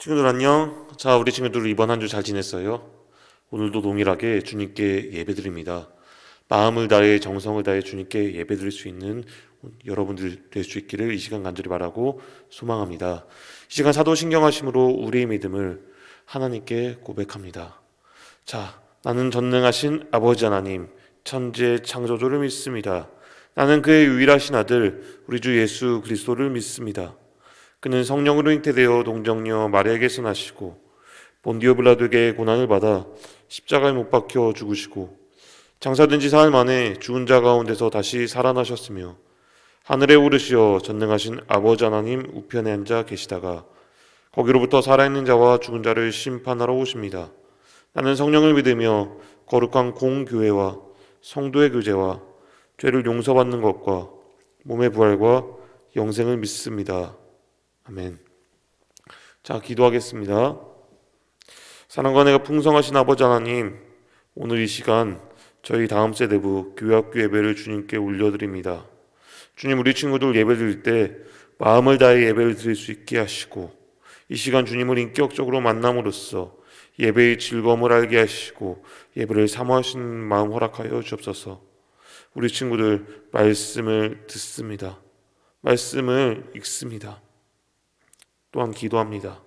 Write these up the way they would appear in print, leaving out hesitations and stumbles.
친구들 안녕. 자, 우리 친구들 이번 한 주 잘 지냈어요? 오늘도 동일하게 주님께 예배드립니다. 마음을 다해 정성을 다해 주님께 예배드릴 수 있는 여러분들 될 수 있기를 이 시간 간절히 바라고 소망합니다. 이 시간 사도신경하심으로 우리의 믿음을 하나님께 고백합니다. 자, 나는 전능하신 아버지 하나님, 천지의 창조주를 믿습니다. 나는 그의 유일하신 아들, 우리 주 예수 그리스도를 믿습니다. 그는 성령으로 잉태되어 동정녀 마리아에게서 나시고 본디오 빌라도에게 고난을 받아 십자가에 못 박혀 죽으시고 장사된 지 사흘 만에 죽은 자 가운데서 다시 살아나셨으며 하늘에 오르시어 전능하신 아버지 하나님 우편에 앉아 계시다가 거기로부터 살아있는 자와 죽은 자를 심판하러 오십니다. 나는 성령을 믿으며 거룩한 공교회와 성도의 교제와 죄를 용서받는 것과 몸의 부활과 영생을 믿습니다. 아멘. 자, 기도하겠습니다. 사랑과 은혜가 풍성하신 아버지 하나님, 오늘 이 시간 저희 다음 세대부 교회학교 예배를 주님께 올려드립니다. 주님, 우리 친구들 예배 드릴 때 마음을 다해 예배를 드릴 수 있게 하시고 이 시간 주님을 인격적으로 만남으로써 예배의 즐거움을 알게 하시고 예배를 사모하시는 마음 허락하여 주옵소서. 우리 친구들 말씀을 듣습니다. 말씀을 읽습니다. 또한 기도합니다.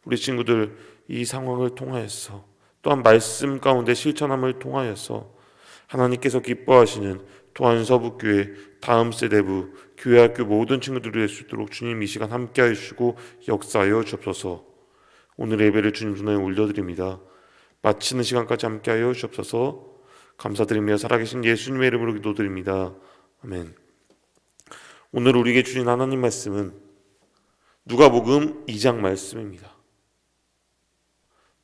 우리 친구들 이 상황을 통하여서 또한 말씀 가운데 실천함을 통하여서 하나님께서 기뻐하시는 도안서북교회 다음 세대부 교회학교 모든 친구들이 될 수 있도록 주님 이 시간 함께하여 주시고 역사하여 주옵소서. 오늘 예배를 주님 손에 올려드립니다. 마치는 시간까지 함께하여 주옵소서. 감사드리며 살아계신 예수님의 이름으로 기도드립니다. 아멘. 오늘 우리에게 주신 하나님 말씀은 누가복음 2장 말씀입니다.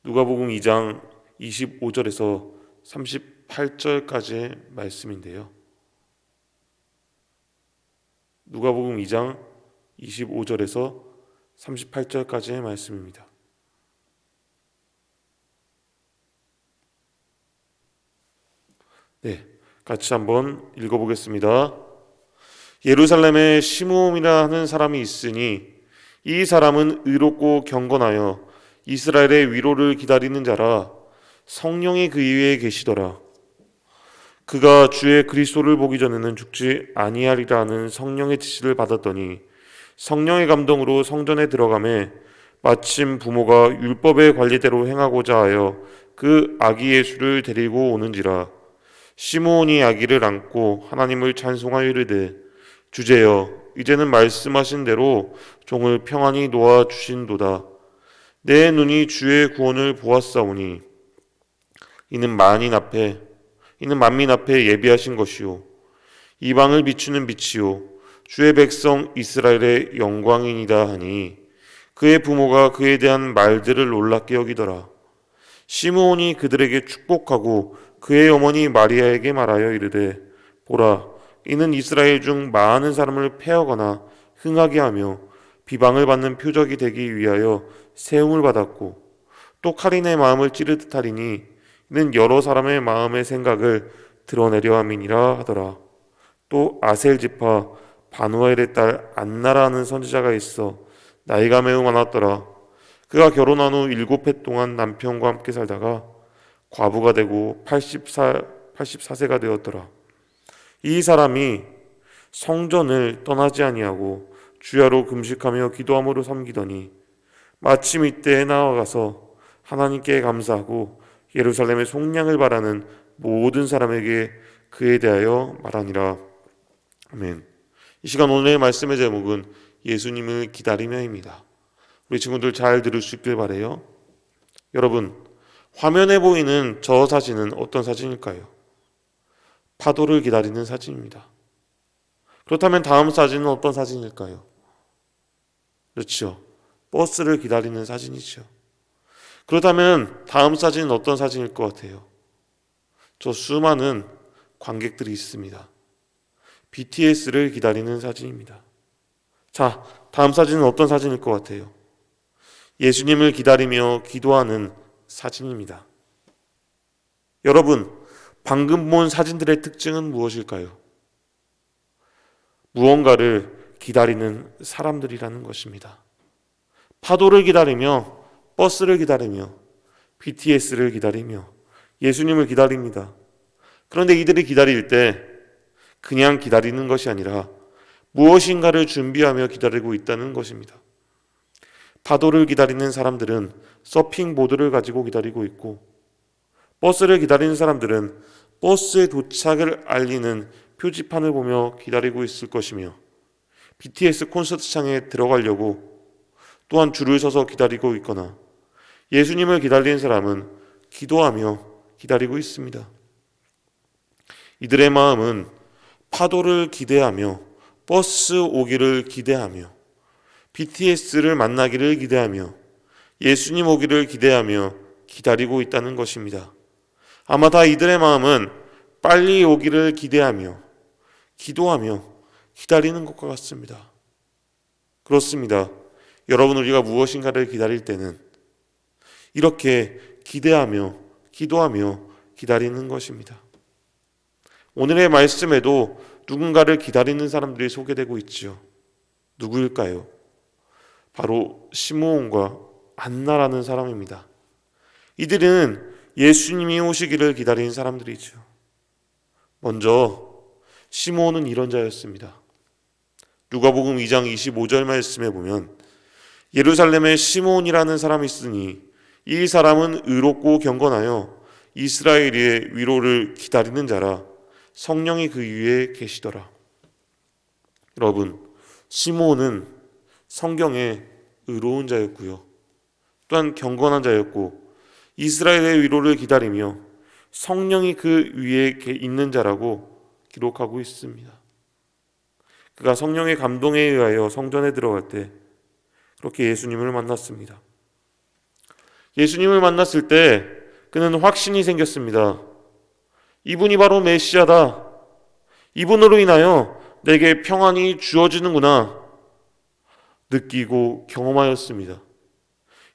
누가복음 2장 25절에서 38절까지의 말씀인데요. 누가복음 2장 25절에서 38절까지의 말씀입니다. 네, 같이 한번 읽어보겠습니다. 예루살렘에 시므온이라 하는 사람이 있으니 이 사람은 의롭고 경건하여 이스라엘의 위로를 기다리는 자라. 성령이 그 위에 계시더라. 그가 주의 그리스도를 보기 전에는 죽지 아니하리라 하는 성령의 지시를 받았더니 성령의 감동으로 성전에 들어가매 마침 부모가 율법의 관리대로 행하고자 하여 그 아기 예수를 데리고 오는지라. 시므온이 아기를 안고 하나님을 찬송하여 이르되 주제여 이제는 말씀하신 대로 종을 평안히 놓아 주신도다. 내 눈이 주의 구원을 보았사오니 이는 만민 앞에 예비하신 것이요 이방을 비추는 빛이요 주의 백성 이스라엘의 영광이니이다 하니 그의 부모가 그에 대한 말들을 놀랍게 여기더라. 시므온이 그들에게 축복하고 그의 어머니 마리아에게 말하여 이르되 보라 이는 이스라엘 중 많은 사람을 패하거나 흥하게 하며 비방을 받는 표적이 되기 위하여 세움을 받았고 또 칼이 내 마음을 찌르듯 하리니 이는 여러 사람의 마음의 생각을 드러내려 함이니라 하더라. 또 아셀 지파 바누엘의 딸 안나라 하는 선지자가 있어 나이가 매우 많았더라. 그가 결혼한 후 7해 동안 남편과 함께 살다가 과부가 되고 84세가 되었더라. 이 사람이 성전을 떠나지 아니하고 주야로 금식하며 기도함으로 섬기더니 마침 이때에 나아가서 하나님께 감사하고 예루살렘의 속량을 바라는 모든 사람에게 그에 대하여 말하니라. 아멘. 이 시간 오늘의 말씀의 제목은 예수님을 기다리며입니다. 우리 친구들 잘 들을 수 있길 바라요. 여러분, 화면에 보이는 저 사진은 어떤 사진일까요? 파도를 기다리는 사진입니다. 그렇다면 다음 사진은 어떤 사진일까요? 그렇죠. 버스를 기다리는 사진이죠. 그렇다면 다음 사진은 어떤 사진일 것 같아요? 저 수많은 관객들이 있습니다. BTS를 기다리는 사진입니다. 자, 다음 사진은 어떤 사진일 것 같아요? 예수님을 기다리며 기도하는 사진입니다. 여러분, 방금 본 사진들의 특징은 무엇일까요? 무언가를 기다리는 사람들이라는 것입니다. 파도를 기다리며 버스를 기다리며 BTS를 기다리며 예수님을 기다립니다. 그런데 이들이 기다릴 때 그냥 기다리는 것이 아니라 무엇인가를 준비하며 기다리고 있다는 것입니다. 파도를 기다리는 사람들은 서핑보드를 가지고 기다리고 있고, 버스를 기다리는 사람들은 버스의 도착을 알리는 표지판을 보며 기다리고 있을 것이며, BTS 콘서트장에 들어가려고 또한 줄을 서서 기다리고 있거나, 예수님을 기다리는 사람은 기도하며 기다리고 있습니다. 이들의 마음은 파도를 기대하며 버스 오기를 기대하며 BTS를 만나기를 기대하며 예수님 오기를 기대하며 기다리고 있다는 것입니다. 아마 다 이들의 마음은 빨리 오기를 기대하며 기도하며 기다리는 것과 같습니다. 그렇습니다. 여러분, 우리가 무엇인가를 기다릴 때는 이렇게 기대하며 기도하며 기다리는 것입니다. 오늘의 말씀에도 누군가를 기다리는 사람들이 소개되고 있지요. 누구일까요? 바로 시므온과 안나라는 사람입니다. 이들은 예수님이 오시기를 기다리는 사람들이죠. 먼저 시므온은 이런 자였습니다. 누가복음 2장 25절 말씀에 보면 예루살렘에 시므온이라는 사람이 있으니 이 사람은 의롭고 경건하여 이스라엘의 위로를 기다리는 자라 성령이 그 위에 계시더라. 여러분, 시므온은 성경에 의로운 자였고요, 또한 경건한 자였고 이스라엘의 위로를 기다리며 성령이 그 위에 있는 자라고 기록하고 있습니다. 그가 성령의 감동에 의하여 성전에 들어갈 때 그렇게 예수님을 만났습니다. 예수님을 만났을 때 그는 확신이 생겼습니다. 이분이 바로 메시아다. 이분으로 인하여 내게 평안이 주어지는구나 느끼고 경험하였습니다.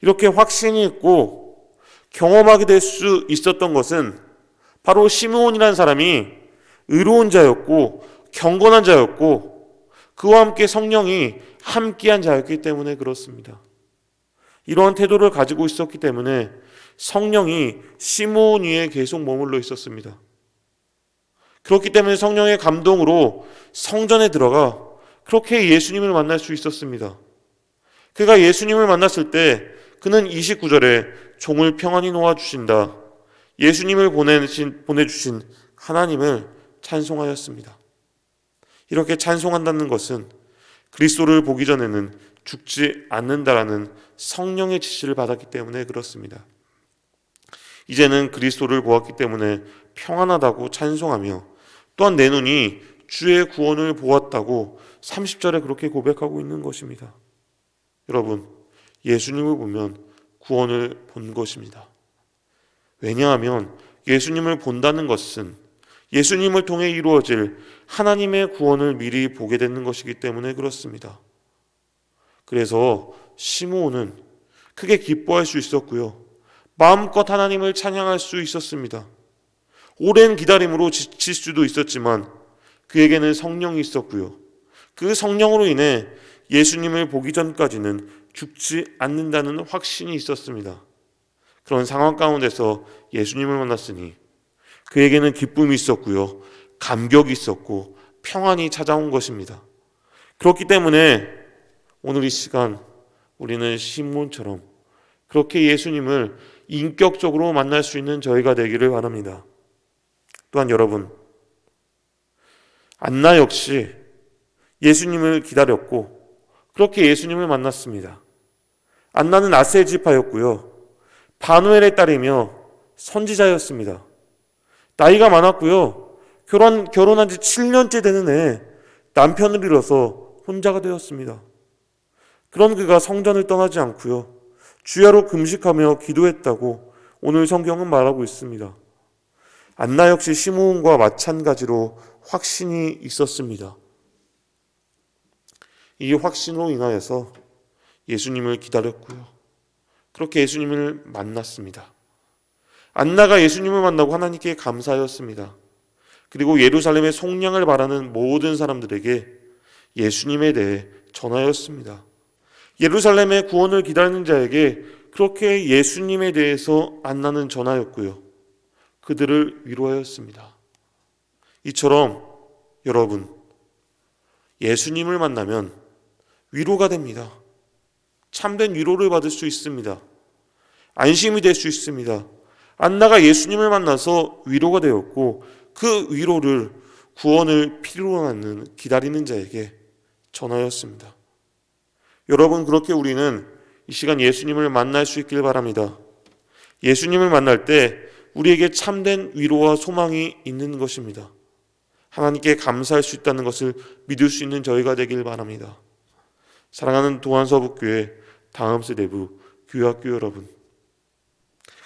이렇게 확신이 있고 경험하게 될 수 있었던 것은 바로 시므온이라는 사람이 의로운 자였고 경건한 자였고 그와 함께 성령이 함께한 자였기 때문에 그렇습니다. 이러한 태도를 가지고 있었기 때문에 성령이 시므온 위에 계속 머물러 있었습니다. 그렇기 때문에 성령의 감동으로 성전에 들어가 그렇게 예수님을 만날 수 있었습니다. 그가 예수님을 만났을 때 그는 29절에 종을 평안히 놓아주신다, 예수님을 보내주신 하나님을 찬송하였습니다. 이렇게 찬송한다는 것은 그리스도를 보기 전에는 죽지 않는다라는 성령의 지시를 받았기 때문에 그렇습니다. 이제는 그리스도를 보았기 때문에 평안하다고 찬송하며 또한 내 눈이 주의 구원을 보았다고 30절에 그렇게 고백하고 있는 것입니다. 여러분, 예수님을 보면 구원을 본 것입니다. 왜냐하면 예수님을 본다는 것은 예수님을 통해 이루어질 하나님의 구원을 미리 보게 되는 것이기 때문에 그렇습니다. 그래서 시므온은 크게 기뻐할 수 있었고요, 마음껏 하나님을 찬양할 수 있었습니다. 오랜 기다림으로 지칠 수도 있었지만 그에게는 성령이 있었고요, 그 성령으로 인해 예수님을 보기 전까지는 죽지 않는다는 확신이 있었습니다. 그런 상황 가운데서 예수님을 만났으니 그에게는 기쁨이 있었고요, 감격이 있었고 평안이 찾아온 것입니다. 그렇기 때문에 오늘 이 시간 우리는 시므온처럼 그렇게 예수님을 인격적으로 만날 수 있는 저희가 되기를 바랍니다. 또한 여러분, 안나 역시 예수님을 기다렸고 그렇게 예수님을 만났습니다. 안나는 아셀 지파였고요, 바누엘의 딸이며 선지자였습니다. 나이가 많았고요, 결혼한 지 7년째 되는 해 남편을 잃어서 혼자가 되었습니다. 그런 그가 성전을 떠나지 않고요, 주야로 금식하며 기도했다고 오늘 성경은 말하고 있습니다. 안나 역시 시므온과 마찬가지로 확신이 있었습니다. 이 확신으로 인하여서 예수님을 기다렸고요, 그렇게 예수님을 만났습니다. 안나가 예수님을 만나고 하나님께 감사하였습니다. 그리고 예루살렘의 속량을 바라는 모든 사람들에게 예수님에 대해 전하였습니다. 예루살렘의 구원을 기다리는 자에게 그렇게 예수님에 대해서 안나는 전하였고요. 그들을 위로하였습니다. 이처럼 여러분, 예수님을 만나면 위로가 됩니다. 참된 위로를 받을 수 있습니다. 안심이 될 수 있습니다. 안나가 예수님을 만나서 위로가 되었고 그 위로를 구원을 필요로 하는 기다리는 자에게 전하였습니다. 여러분, 그렇게 우리는 이 시간 예수님을 만날 수 있길 바랍니다. 예수님을 만날 때 우리에게 참된 위로와 소망이 있는 것입니다. 하나님께 감사할 수 있다는 것을 믿을 수 있는 저희가 되길 바랍니다. 사랑하는 도안서북교회 다음 세대부 교회학교 여러분,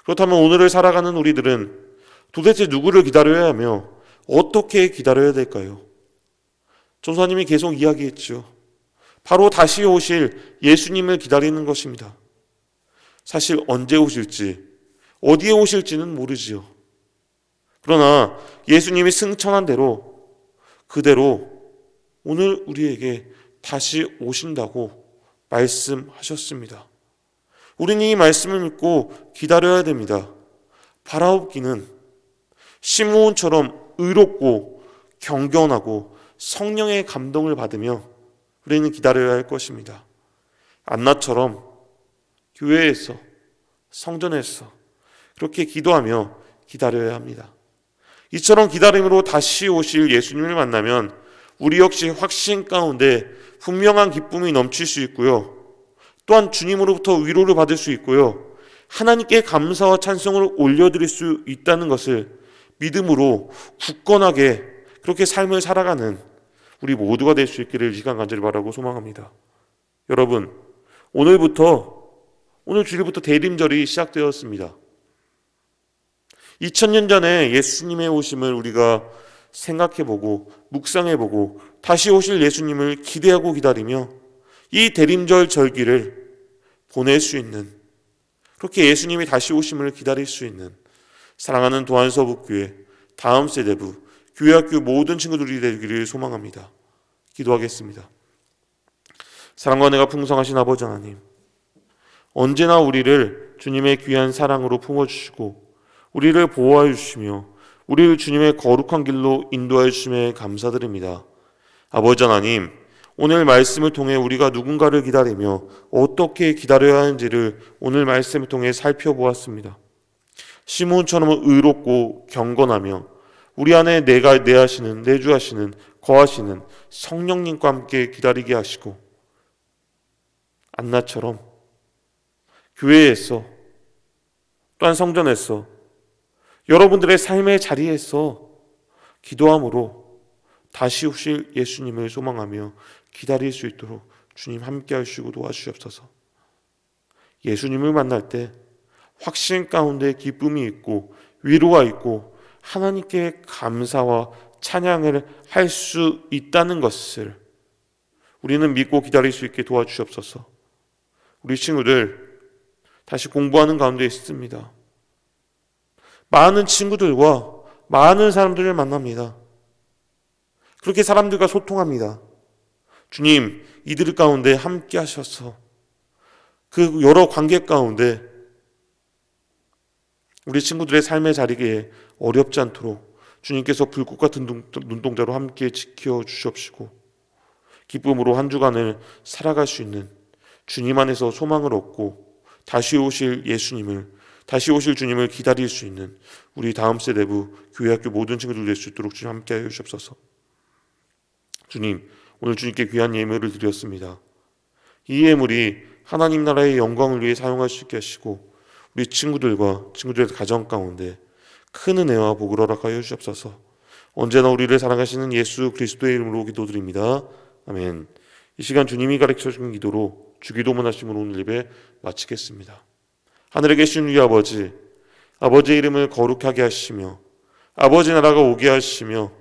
그렇다면 오늘을 살아가는 우리들은 도대체 누구를 기다려야 하며 어떻게 기다려야 될까요? 전사님이 계속 이야기했죠. 바로 다시 오실 예수님을 기다리는 것입니다. 사실 언제 오실지, 어디에 오실지는 모르지요. 그러나 예수님이 승천한 대로 그대로 오늘 우리에게 다시 오신다고 말씀하셨습니다. 우리는 이 말씀을 믿고 기다려야 됩니다. 바라옵기는 시므온처럼 의롭고 경건하고 성령의 감동을 받으며 우리는 기다려야 할 것입니다. 안나처럼 교회에서, 성전에서 그렇게 기도하며 기다려야 합니다. 이처럼 기다림으로 다시 오실 예수님을 만나면 우리 역시 확신 가운데 분명한 기쁨이 넘칠 수 있고요. 또한 주님으로부터 위로를 받을 수 있고요. 하나님께 감사와 찬송을 올려드릴 수 있다는 것을 믿음으로 굳건하게 그렇게 삶을 살아가는 우리 모두가 될 수 있기를 이 시간 간절히 바라고 소망합니다. 여러분, 오늘 주일부터 대림절이 시작되었습니다. 2000년 전에 예수님의 오심을 우리가 생각해보고 묵상해보고 다시 오실 예수님을 기대하고 기다리며 이 대림절 절기를 보낼 수 있는, 그렇게 예수님이 다시 오심을 기다릴 수 있는 사랑하는 도안서북교회 다음 세대부 교회학교 모든 친구들이 되기를 소망합니다. 기도하겠습니다. 사랑과 은혜가 풍성하신 아버지 하나님, 언제나 우리를 주님의 귀한 사랑으로 품어주시고 우리를 보호하여 주시며 우리를 주님의 거룩한 길로 인도하여 주심에 감사드립니다. 아버지 하나님, 오늘 말씀을 통해 우리가 누군가를 기다리며 어떻게 기다려야 하는지를 오늘 말씀을 통해 살펴보았습니다. 시므온처럼 의롭고 경건하며 우리 안에 내하시는, 내주하시는, 거하시는 성령님과 함께 기다리게 하시고 안나처럼 교회에서 또한 성전에서 여러분들의 삶의 자리에서 기도함으로 다시 오실 예수님을 소망하며 기다릴 수 있도록 주님 함께 하시고 도와주시옵소서. 예수님을 만날 때 확신 가운데 기쁨이 있고 위로가 있고 하나님께 감사와 찬양을 할 수 있다는 것을 우리는 믿고 기다릴 수 있게 도와주시옵소서. 우리 친구들 다시 공부하는 가운데 있습니다. 많은 친구들과 많은 사람들을 만납니다. 그렇게 사람들과 소통합니다. 주님, 이들 가운데 함께 하셔서 그 여러 관계 가운데 우리 친구들의 삶의 자리에 어렵지 않도록 주님께서 불꽃 같은 눈동자로 함께 지켜주시옵시고 기쁨으로 한 주간을 살아갈 수 있는 주님 안에서 소망을 얻고 다시 오실 주님을 기다릴 수 있는 우리 다음 세대부 교회학교 모든 친구들 될 수 있도록 주님 함께 하여 주옵소서. 주님, 오늘 주님께 귀한 예물을 드렸습니다. 이 예물이 하나님 나라의 영광을 위해 사용할 수 있게 하시고 우리 친구들의 가정 가운데 큰 은혜와 복을 허락하여 주옵소서. 언제나 우리를 사랑하시는 예수 그리스도의 이름으로 기도드립니다. 아멘. 이 시간 주님이 가르쳐준 기도로 주기도문 하심으로 오늘 예배 마치겠습니다. 하늘에 계신 우리 아버지, 아버지의 이름을 거룩하게 하시며 아버지 나라가 오게 하시며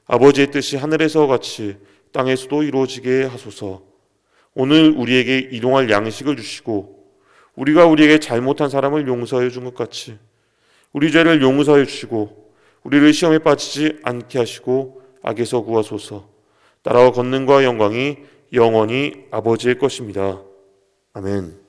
아버지의 뜻이 하늘에서 같이 땅에서도 이루어지게 하소서. 오늘 우리에게 일용할 양식을 주시고 우리가 우리에게 잘못한 사람을 용서해 준 것 같이 우리 죄를 용서해 주시고 우리를 시험에 빠지지 않게 하시고 악에서 구하소서. 나라와 권능과 영광이 영원히 아버지의 것입니다. 아멘.